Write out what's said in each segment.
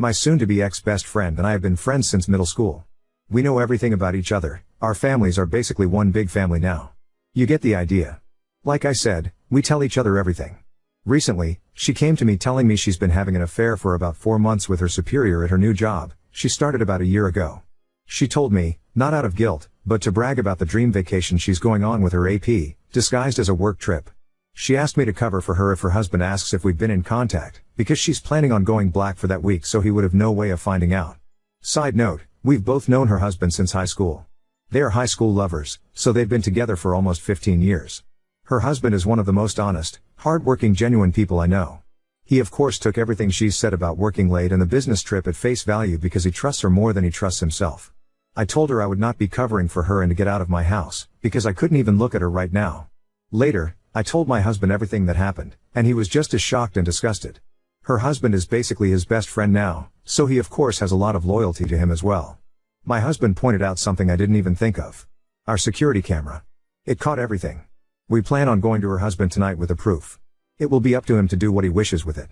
My soon-to-be ex-best friend and I have been friends since middle school. We know everything about each other, our families are basically one big family now. You get the idea. Like I said, we tell each other everything. Recently, she came to me telling me she's been having an affair for about 4 months with her superior at her new job. She started about a year ago. She told me, not out of guilt, but to brag about the dream vacation she's going on with her AP, disguised as a work trip. She asked me to cover for her if her husband asks if we've been in contact, because she's planning on going black for that week so he would have no way of finding out. Side note, we've both known her husband since high school. They are high school lovers, so they've been together for almost 15 years. Her husband is one of the most honest, hard-working, genuine people I know. He of course took everything she's said about working late and the business trip at face value because he trusts her more than he trusts himself. I told her I would not be covering for her and to get out of my house, because I couldn't even look at her right now. Later, I told my husband everything that happened, and he was just as shocked and disgusted. Her husband is basically his best friend now, so he of course has a lot of loyalty to him as well. My husband pointed out something I didn't even think of. Our security camera. It caught everything. We plan on going to her husband tonight with the proof. It will be up to him to do what he wishes with it.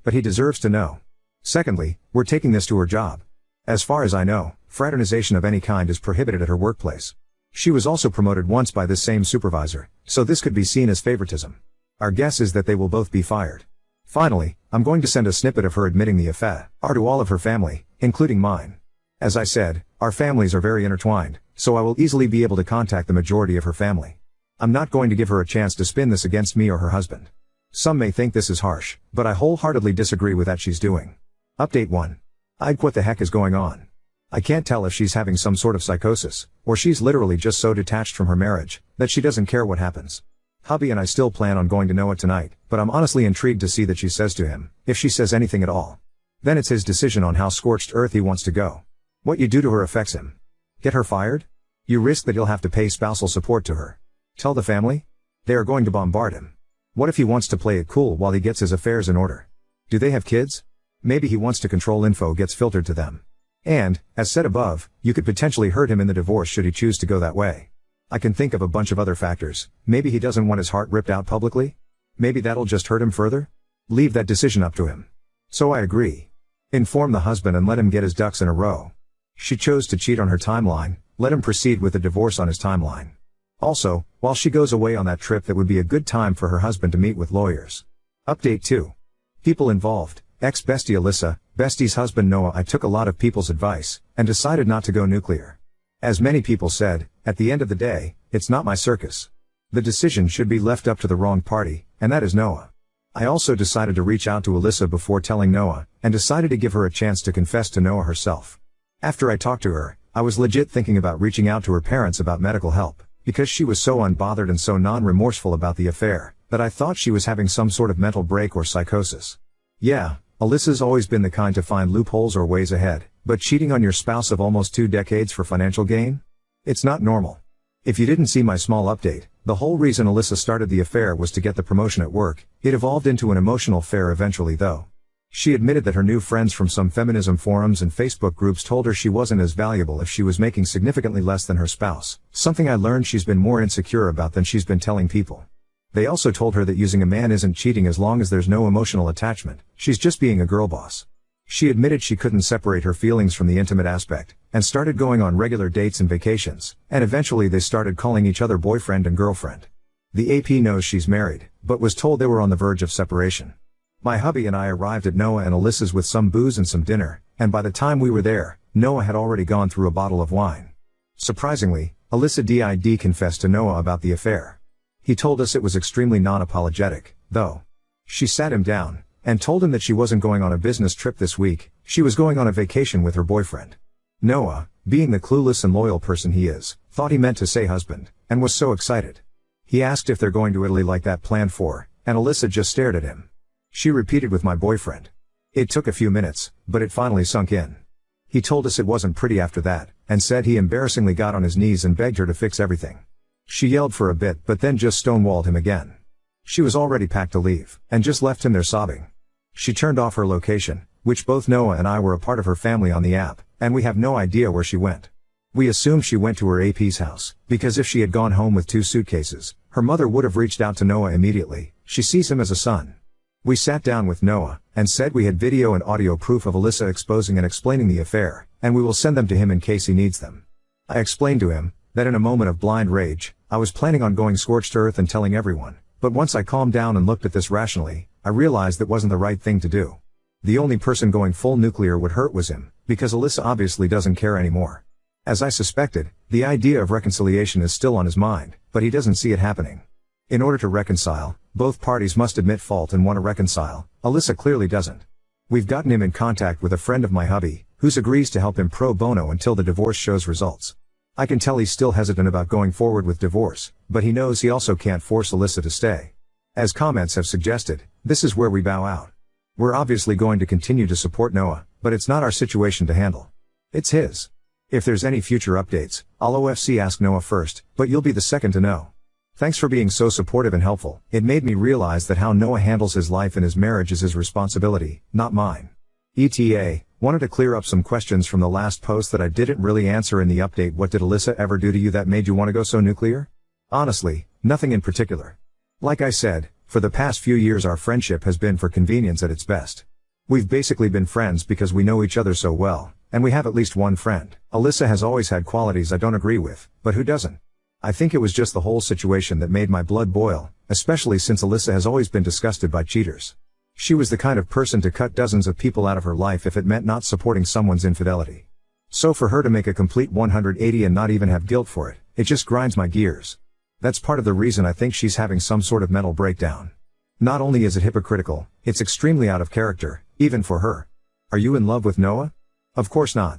But he deserves to know. Secondly, we're taking this to her job. As far as I know, fraternization of any kind is prohibited at her workplace. She was also promoted once by this same supervisor, so this could be seen as favoritism. Our guess is that they will both be fired. Finally, I'm going to send a snippet of her admitting the affair to all of her family, including mine. As I said, our families are very intertwined, so I will easily be able to contact the majority of her family. I'm not going to give her a chance to spin this against me or her husband. Some may think this is harsh, but I wholeheartedly disagree with that she's doing. Update 1. What the heck is going on? I can't tell if she's having some sort of psychosis, or she's literally just so detached from her marriage, that she doesn't care what happens. Hubby and I still plan on going to Noah tonight, but I'm honestly intrigued to see that she says to him, if she says anything at all. Then it's his decision on how scorched earth he wants to go. What you do to her affects him. Get her fired? You risk that you'll have to pay spousal support to her. Tell the family? They are going to bombard him. What if he wants to play it cool while he gets his affairs in order? Do they have kids? Maybe he wants to control info gets filtered to them. And, as said above, you could potentially hurt him in the divorce should he choose to go that way. I can think of a bunch of other factors. Maybe he doesn't want his heart ripped out publicly? Maybe that'll just hurt him further? Leave that decision up to him. So I agree. Inform the husband and let him get his ducks in a row. She chose to cheat on her timeline, let him proceed with the divorce on his timeline. Also, while she goes away on that trip, that would be a good time for her husband to meet with lawyers. Update 2. People involved. Ex-bestie Alyssa, bestie's husband Noah. I took a lot of people's advice, and decided not to go nuclear. As many people said, at the end of the day, it's not my circus. The decision should be left up to the wrong party, and that is Noah. I also decided to reach out to Alyssa before telling Noah, and decided to give her a chance to confess to Noah herself. After I talked to her, I was legit thinking about reaching out to her parents about medical help, because she was so unbothered and so non-remorseful about the affair, that I thought she was having some sort of mental break or psychosis. Yeah, Alyssa's always been the kind to find loopholes or ways ahead, but cheating on your spouse of almost 2 decades for financial gain? It's not normal. If you didn't see my small update, the whole reason Alyssa started the affair was to get the promotion at work. It evolved into an emotional affair eventually though. She admitted that her new friends from some feminism forums and Facebook groups told her she wasn't as valuable if she was making significantly less than her spouse, something I learned she's been more insecure about than she's been telling people. They also told her that using a man isn't cheating as long as there's no emotional attachment, she's just being a girl boss. She admitted she couldn't separate her feelings from the intimate aspect, and started going on regular dates and vacations, and eventually they started calling each other boyfriend and girlfriend. The AP knows she's married, but was told they were on the verge of separation. My hubby and I arrived at Noah and Alyssa's with some booze and some dinner, and by the time we were there, Noah had already gone through a bottle of wine. Surprisingly, Alyssa did confess to Noah about the affair. He told us it was extremely non-apologetic, though. She sat him down, and told him that she wasn't going on a business trip this week, she was going on a vacation with her boyfriend. Noah, being the clueless and loyal person he is, thought he meant to say husband, and was so excited. He asked if they're going to Italy like that planned for, and Alyssa just stared at him. She repeated with my boyfriend. It took a few minutes, but it finally sunk in. He told us it wasn't pretty after that, and said he embarrassingly got on his knees and begged her to fix everything. She yelled for a bit but then just stonewalled him again. She was already packed to leave, and just left him there sobbing. She turned off her location, which both Noah and I were a part of her family on the app, and we have no idea where she went. We assumed she went to her AP's house, because if she had gone home with 2 suitcases, her mother would have reached out to Noah immediately. She sees him as a son. We sat down with Noah, and said we had video and audio proof of Alyssa exposing and explaining the affair, and we will send them to him in case he needs them. I explained to him, that in a moment of blind rage, I was planning on going scorched earth and telling everyone, but once I calmed down and looked at this rationally, I realized that wasn't the right thing to do. The only person going full nuclear would hurt was him, because Alyssa obviously doesn't care anymore. As I suspected, the idea of reconciliation is still on his mind, but he doesn't see it happening. In order to reconcile, both parties must admit fault and want to reconcile. Alyssa clearly doesn't. We've gotten him in contact with a friend of my hubby, who agrees to help him pro bono until the divorce shows results. I can tell he's still hesitant about going forward with divorce, but he knows he also can't force Alyssa to stay. As comments have suggested, this is where we bow out. We're obviously going to continue to support Noah, but it's not our situation to handle. It's his. If there's any future updates, I'll OFC ask Noah first, but you'll be the second to know. Thanks for being so supportive and helpful. It made me realize that how Noah handles his life and his marriage is his responsibility, not mine. ETA, wanted to clear up some questions from the last post that I didn't really answer in the update. What did Alyssa ever do to you that made you want to go so nuclear? Honestly, nothing in particular. Like I said, for the past few years our friendship has been for convenience at its best. We've basically been friends because we know each other so well, and we have at least one friend. Alyssa has always had qualities I don't agree with, but who doesn't? I think it was just the whole situation that made my blood boil, especially since Alyssa has always been disgusted by cheaters. She was the kind of person to cut dozens of people out of her life if it meant not supporting someone's infidelity. So for her to make a complete 180 and not even have guilt for it, it just grinds my gears. That's part of the reason I think she's having some sort of mental breakdown. Not only is it hypocritical, it's extremely out of character, even for her. Are you in love with Noah? Of course not.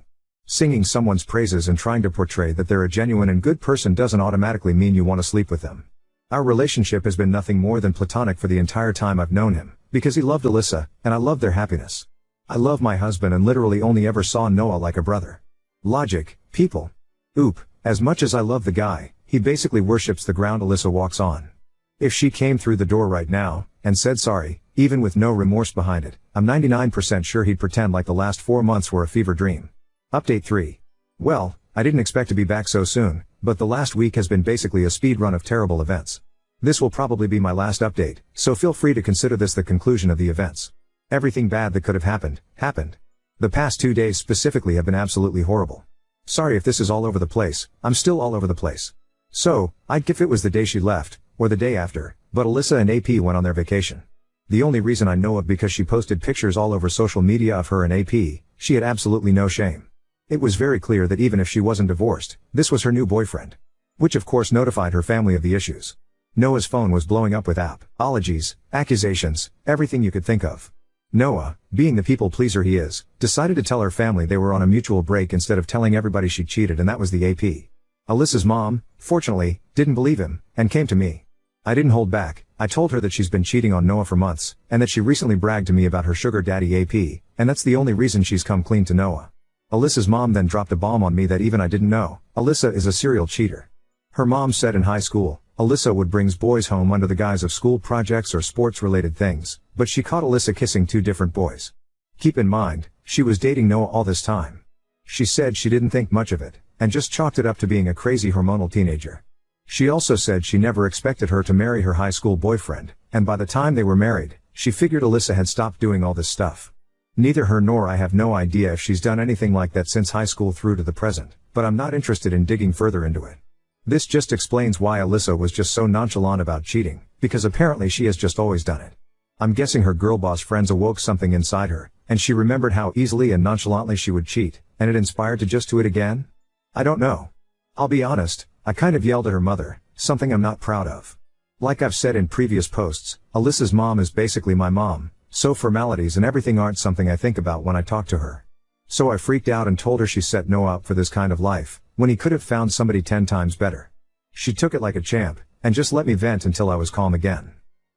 Singing someone's praises and trying to portray that they're a genuine and good person doesn't automatically mean you want to sleep with them. Our relationship has been nothing more than platonic for the entire time I've known him, because he loved Alyssa, and I love their happiness. I love my husband and literally only ever saw Noah like a brother. Logic, people. Oop, as much as I love the guy, he basically worships the ground Alyssa walks on. If she came through the door right now, and said sorry, even with no remorse behind it, I'm 99% sure he'd pretend like the last 4 months were a fever dream. Update 3. Well, I didn't expect to be back so soon, but the last week has been basically a speed run of terrible events. This will probably be my last update, so feel free to consider this the conclusion of the events. Everything bad that could have happened, happened. The past 2 days specifically have been absolutely horrible. Sorry if this is all over the place, I'm still all over the place. So, I'd give it was the day she left, or the day after, but Alyssa and AP went on their vacation. The only reason I know of because she posted pictures all over social media of her and AP, she had absolutely no shame. It was very clear that even if she wasn't divorced, this was her new boyfriend. Which of course notified her family of the issues. Noah's phone was blowing up with apologies, accusations, everything you could think of. Noah, being the people pleaser he is, decided to tell her family they were on a mutual break instead of telling everybody she cheated, and that was the AP. Alyssa's mom, fortunately, didn't believe him, and came to me. I didn't hold back. I told her that she's been cheating on Noah for months, and that she recently bragged to me about her sugar daddy AP, and that's the only reason she's come clean to Noah. Alyssa's mom then dropped a bomb on me that even I didn't know. Alyssa is a serial cheater. Her mom said in high school, Alyssa would bring boys home under the guise of school projects or sports-related things, but she caught Alyssa kissing 2 different boys. Keep in mind, she was dating Noah all this time. She said she didn't think much of it, and just chalked it up to being a crazy hormonal teenager. She also said she never expected her to marry her high school boyfriend, and by the time they were married, she figured Alyssa had stopped doing all this stuff. Neither her nor I have no idea if she's done anything like that since high school through to the present, but I'm not interested in digging further into it. This just explains why Alyssa was just so nonchalant about cheating, because apparently she has just always done it. I'm guessing her girl boss friends awoke something inside her, and she remembered how easily and nonchalantly she would cheat, and it inspired to just do it again? I don't know. I'll be honest, I kind of yelled at her mother, something I'm not proud of. Like I've said in previous posts, Alyssa's mom is basically my mom, so formalities and everything aren't something I think about when I talk to her. So I freaked out and told her she set Noah up for this kind of life, when he could have found somebody 10 times better. She took it like a champ, and just let me vent until I was calm again.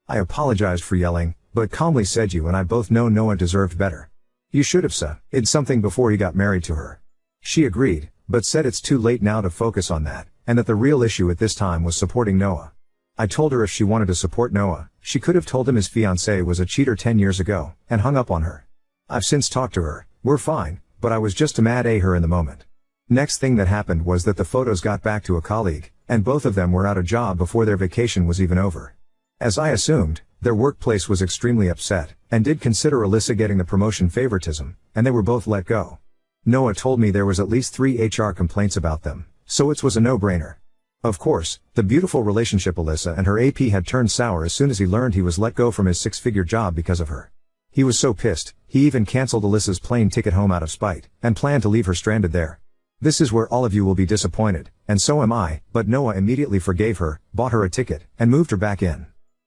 I apologized for yelling, but calmly said you and I both know Noah deserved better. You should have said something before he got married to her. She agreed, but said it's too late now to focus on that, and that the real issue at this time was supporting Noah. I told her if she wanted to support Noah, she could have told him his fiancée was a cheater 10 years ago, and hung up on her. I've since talked to her, we're fine, but I was just mad at her in the moment. Next thing that happened was that the photos got back to a colleague, and both of them were out of job before their vacation was even over. As I assumed, Their workplace was extremely upset, and did consider Alyssa getting the promotion favoritism, and they were both let go. Noah told me there was at least 3 HR complaints about them, so it was a no-brainer. Of course, the beautiful relationship Alyssa and her AP had turned sour as soon as he learned he was let go from his 6-figure job because of her. He was so pissed, he even cancelled Alyssa's plane ticket home out of spite, and planned to leave her stranded there. This is where all of you will be disappointed, and so am I, but Noah immediately forgave her, bought her a ticket, and moved her back in.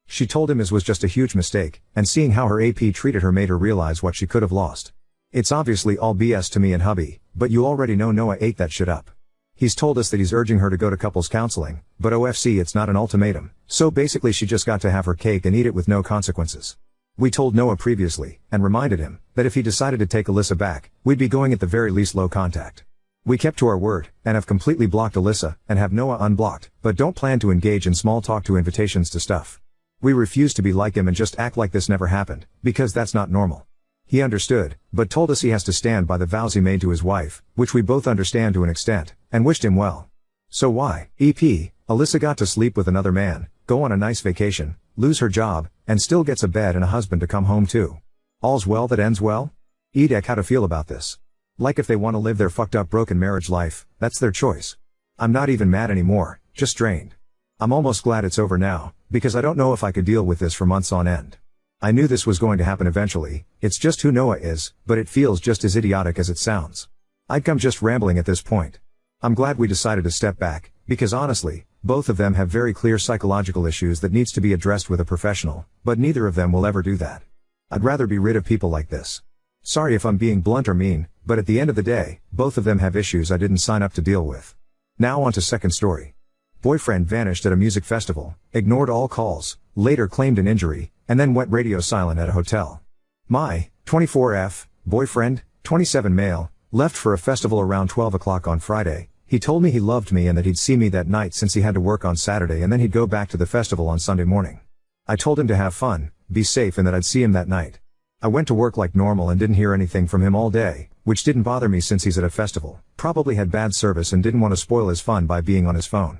She told him it was just a huge mistake, and seeing how her AP treated her made her realize what she could have lost. It's obviously all BS to me and hubby, but you already know Noah ate that shit up. He's told us that he's urging her to go to couples counseling, but OFC it's not an ultimatum, so basically she just got to have her cake and eat it with no consequences. We told Noah previously, and reminded him, that if he decided to take Alyssa back, we'd be going at the very least low contact. We kept to our word, and have completely blocked Alyssa, and have Noah unblocked, but don't plan to engage in small talk to invitations to stuff. We refuse to be like him and just act like this never happened, because that's not normal. He understood, but told us he has to stand by the vows he made to his wife, which we both understand to an extent, and wished him well. So why, EP, Alyssa got to sleep with another man, go on a nice vacation, lose her job, and still gets a bed and a husband to come home to. All's well that ends well? Edek, how to feel about this? Like if they want to live their fucked up broken marriage life, that's their choice. I'm not even mad anymore, just drained. I'm almost glad it's over now, because I don't know if I could deal with this for months on end. I knew this was going to happen eventually, it's just who Noah is, but it feels just as idiotic as it sounds. I'd come just rambling at this point. I'm glad we decided to step back, because honestly, both of them have very clear psychological issues that needs to be addressed with a professional, but neither of them will ever do that. I'd rather be rid of people like this. Sorry if I'm being blunt or mean, but at the end of the day, both of them have issues I didn't sign up to deal with. Now on to second story. Boyfriend vanished at a music festival, ignored all calls, later claimed an injury, and then went radio silent at a hotel. My, 24F, boyfriend, 27 male, left for a festival around 12 o'clock on Friday. He told me he loved me and that he'd see me that night since he had to work on Saturday and then he'd go back to the festival on Sunday morning. I told him to have fun, be safe and that I'd see him that night. I went to work like normal and didn't hear anything from him all day, which didn't bother me since he's at a festival, probably had bad service and didn't want to spoil his fun by being on his phone.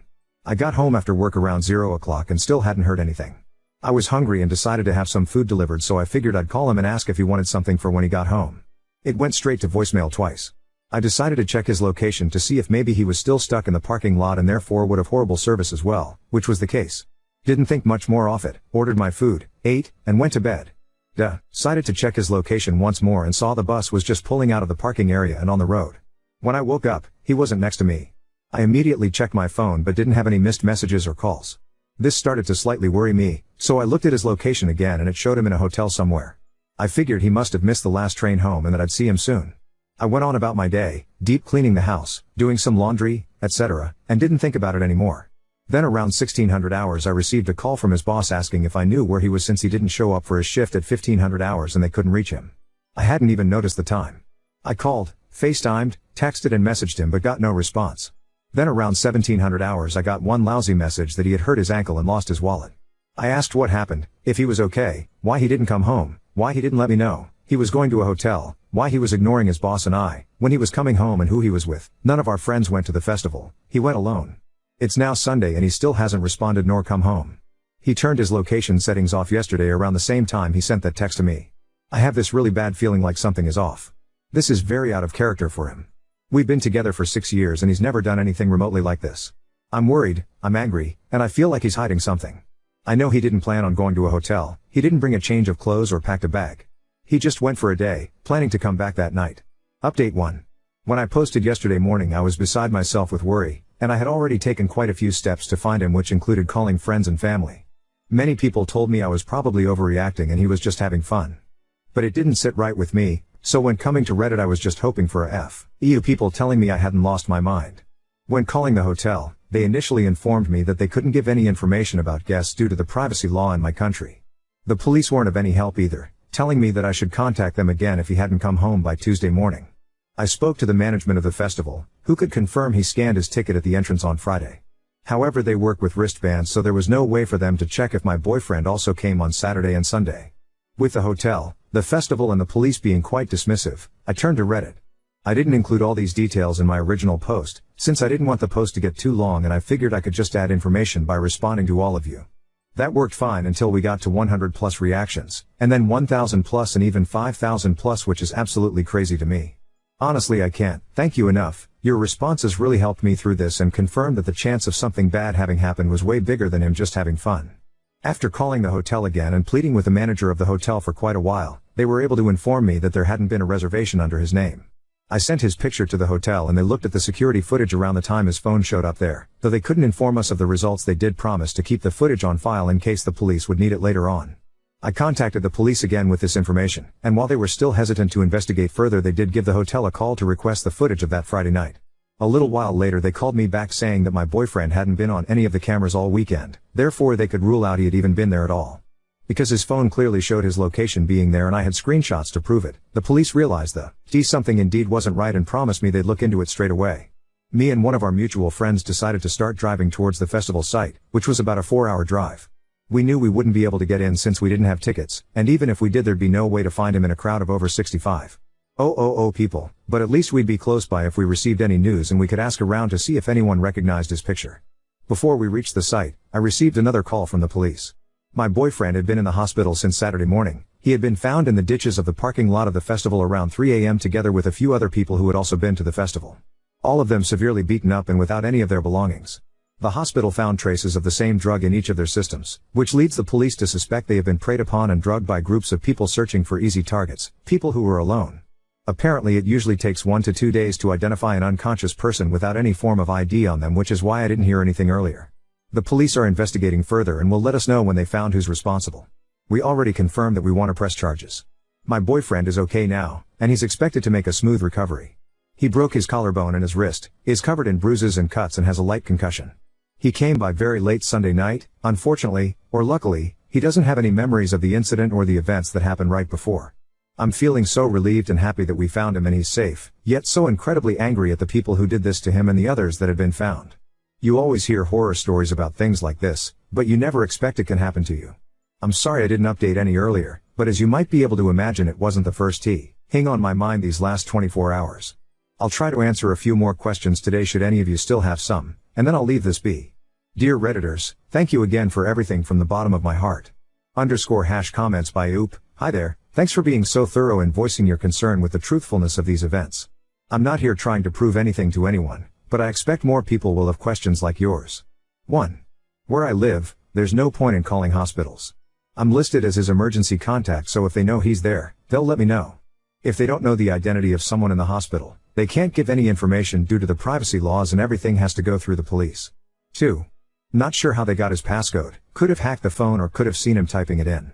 I got home after work around 0 o'clock and still hadn't heard anything. I was hungry and decided to have some food delivered, so I figured I'd call him and ask if he wanted something for when he got home. It went straight to voicemail twice. I decided to check his location to see if maybe he was still stuck in the parking lot and therefore would have horrible service as well, which was the case. Didn't think much more of it, ordered my food, ate, and went to bed. Decided to check his location once more and saw the bus was just pulling out of the parking area and on the road. When I woke up, he wasn't next to me. I immediately checked my phone but didn't have any missed messages or calls. This started to slightly worry me, so I looked at his location again and it showed him in a hotel somewhere. I figured he must have missed the last train home and that I'd see him soon. I went on about my day, deep cleaning the house, doing some laundry, etc., and didn't think about it anymore. Then around 1600 hours I received a call from his boss asking if I knew where he was since he didn't show up for his shift at 1500 hours and they couldn't reach him. I hadn't even noticed the time. I called, FaceTimed, texted and messaged him but got no response. Then around 1700 hours I got one lousy message that he had hurt his ankle and lost his wallet. I asked what happened, if he was okay, why he didn't come home, why he didn't let me know, he was going to a hotel, why he was ignoring his boss and I, when he was coming home and who he was with. None of our friends went to the festival, he went alone. It's now Sunday and he still hasn't responded nor come home. He turned his location settings off yesterday around the same time he sent that text to me. I have this really bad feeling like something is off. This is very out of character for him. We've been together for 6 years and he's never done anything remotely like this. I'm worried, I'm angry, and I feel like he's hiding something. I know he didn't plan on going to a hotel, he didn't bring a change of clothes or packed a bag. He just went for a day, planning to come back that night. Update 1. When I posted yesterday morning I was beside myself with worry, and I had already taken quite a few steps to find him, which included calling friends and family. Many people told me I was probably overreacting and he was just having fun. But it didn't sit right with me, so when coming to Reddit I was just hoping for a FU people telling me I hadn't lost my mind. When calling the hotel, they initially informed me that they couldn't give any information about guests due to the privacy law in my country. The police weren't of any help either, telling me that I should contact them again if he hadn't come home by Tuesday morning. I spoke to the management of the festival, who could confirm he scanned his ticket at the entrance on Friday. However, they work with wristbands, so there was no way for them to check if my boyfriend also came on Saturday and Sunday. With the hotel, the festival and the police being quite dismissive, I turned to Reddit. I didn't include all these details in my original post, since I didn't want the post to get too long and I figured I could just add information by responding to all of you. That worked fine until we got to 100 plus reactions, and then 1000 plus and even 5000 plus, which is absolutely crazy to me. Honestly, I can't thank you enough. Your responses really helped me through this and confirmed that the chance of something bad having happened was way bigger than him just having fun. After calling the hotel again and pleading with the manager of the hotel for quite a while, they were able to inform me that there hadn't been a reservation under his name. I sent his picture to the hotel and they looked at the security footage around the time his phone showed up there. Though they couldn't inform us of the results, they did promise to keep the footage on file in case the police would need it later on. I contacted the police again with this information, and while they were still hesitant to investigate further, they did give the hotel a call to request the footage of that Friday night. A little while later they called me back saying that my boyfriend hadn't been on any of the cameras all weekend, therefore they could rule out he had even been there at all. Because his phone clearly showed his location being there and I had screenshots to prove it, the police realized the something indeed wasn't right and promised me they'd look into it straight away. Me and one of our mutual friends decided to start driving towards the festival site, which was about a 4-hour drive. We knew we wouldn't be able to get in since we didn't have tickets, and even if we did there'd be no way to find him in a crowd of over 65. People, but at least we'd be close by if we received any news and we could ask around to see if anyone recognized his picture. Before we reached the site, I received another call from the police. My boyfriend had been in the hospital since Saturday morning. He had been found in the ditches of the parking lot of the festival around 3 a.m. together with a few other people who had also been to the festival. All of them severely beaten up and without any of their belongings. The hospital found traces of the same drug in each of their systems, which leads the police to suspect they have been preyed upon and drugged by groups of people searching for easy targets, people who were alone. Apparently it usually takes 1 to 2 days to identify an unconscious person without any form of ID on them, which is why I didn't hear anything earlier. The police are investigating further and will let us know when they found who's responsible. We already confirmed that we want to press charges. My boyfriend is okay now, and he's expected to make a smooth recovery. He broke his collarbone and his wrist, is covered in bruises and cuts and has a light concussion. He came by very late Sunday night. Unfortunately, or luckily, he doesn't have any memories of the incident or the events that happened right before. I'm feeling so relieved and happy that we found him and he's safe, yet so incredibly angry at the people who did this to him and the others that had been found. You always hear horror stories about things like this, but you never expect it can happen to you. I'm sorry I didn't update any earlier, but as you might be able to imagine, it wasn't the first thing on my mind these last 24 hours. I'll try to answer a few more questions today should any of you still have some, and then I'll leave this be. Dear Redditors, thank you again for everything from the bottom of my heart. _comments by Oop, hi there, thanks for being so thorough and voicing your concern with the truthfulness of these events. I'm not here trying to prove anything to anyone, but I expect more people will have questions like yours. 1. Where I live, there's no point in calling hospitals. I'm listed as his emergency contact, so if they know he's there, they'll let me know. If they don't know the identity of someone in the hospital, they can't give any information due to the privacy laws and everything has to go through the police. 2. Not sure how they got his passcode, could have hacked the phone or could have seen him typing it in.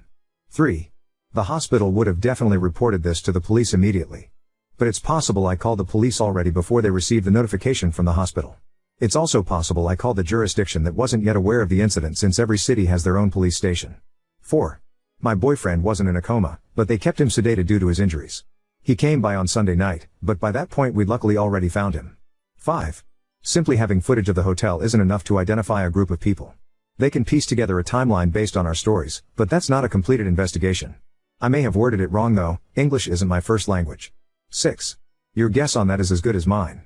3. The hospital would have definitely reported this to the police immediately. But it's possible I called the police already before they received the notification from the hospital. It's also possible I called the jurisdiction that wasn't yet aware of the incident, since every city has their own police station. 4. My boyfriend wasn't in a coma, but they kept him sedated due to his injuries. He came by on Sunday night, but by that point we'd luckily already found him. 5. Simply having footage of the hotel isn't enough to identify a group of people. They can piece together a timeline based on our stories, but that's not a completed investigation. I may have worded it wrong though, English isn't my first language. 6. Your guess on that is as good as mine.